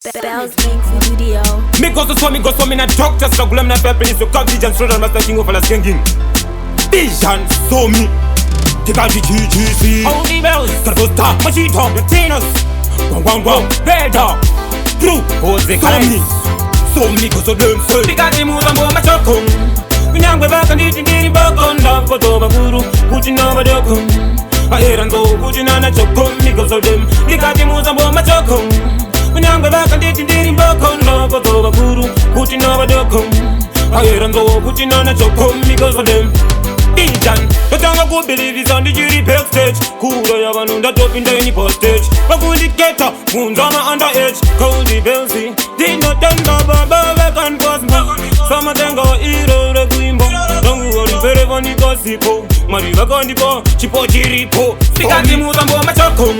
Bells Mix Video. Me go so me na doctor struggle I'm not preparing so come vision straight on master king of la singing. Vision so me. Take out the GGC. Only bells. Carbosta. Machito. The tenors. Wow. Better. True. Oh they call me. So me go so them so. Tika the move ambo machokum. Kunyangwe baka nditi ndiri bakonda kotoba guru. Kuchina badokum. Aheranzo kuchina na chokum. Me go so them. Tika the move ambo machokum. Kunyangwe baka nditi ndiri bakonda kotoba guru. Kuchina badokum. Aheranzo kuchina na chokum. Me go so them. Ijan, Katanga go believe is on the jury backstage. Kura yavanunda top in the any postage. Bagundi geta, Mundana underage. Cozy Belzy, did not tend to Baba Vegan Cosmo. Some of them go hero the Quimbo. Don't worry, very funny gossipo. Mariva Gondipo, Chipo Chiripo. Sikati Muzambo Machokum.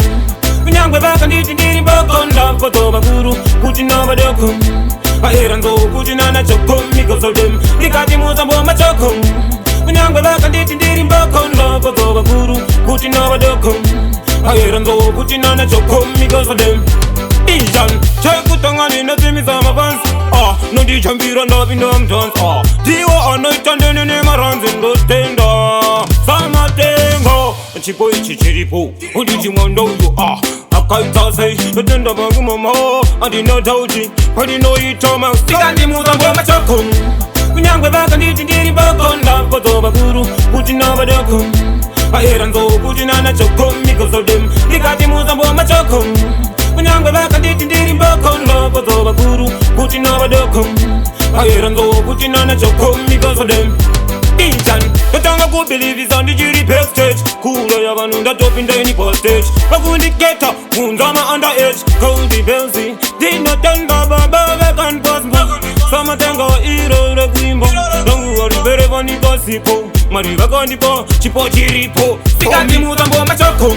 Kunyangwe back and eating in Bakonda, Kotoba Guru, Kuchinova Dokum. Aheranzo, Kuchinana Chokum, because of them. Likati Muzambo Machokum. Kunyangwe baka nditi ndiri mbakonda kotoba guru kuchina badokum aheranzo kuchina na chokum because of them. Ijan chekutangani na zimi za mavans no dijambira na vindom dance diwa anoitandene ne maranzi ndotenda samatengo chipo ichi chiripo udiji mwando uyu akaitase yotenda bangu mama adina tauji padino itoma stikandi muzambo machokum. Kunyangwe baka nditi ndiri bakonda kotoba guru kuchina badokum aheranzo kuchina na chokum because of them. Likati muzambo machokum. Kunyangwe baka nditi ndiri bakonda kotoba guru kuchina badokum aheranzo kuchina na chokum because of them. Ijan, Katanga go believe is on the jury backstage. Kura yavanunda top in the any postage. Bagundi geta, Mundama underage. Cozy Belzy, did not tend to Baba Vegan Cosmo. Some of them go hero the Quimbo. Don't worry, very funny gossipo. Mariva Gondipo, Chipo Chiripo. Sikati Muzambo Machokum.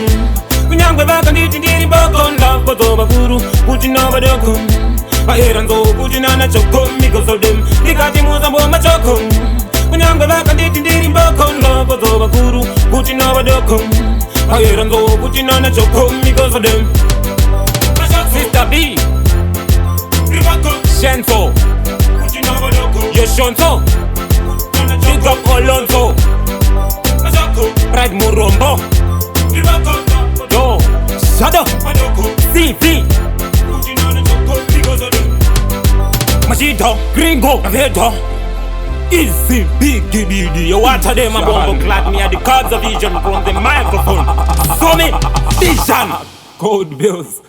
Kunyangwe baka nditi ndiri bakonda kotoba guru kuchina badokum aheranzo kuchina na chokum because of them. Likati Muzambo Machokum. Kunyangwe baka nditi ndiri bakonda kotoba guru kuchina badokum aheranzo kuchina na chokum because of them. Sister B Shenfo Yoshonto Big up Olonzo Pride Murombo Yo Shadow CV Machito Gringo Avedo Easy Big BD. You water them a bombo clad me at the cards of vision from the microphone. So me Vision Code Bills.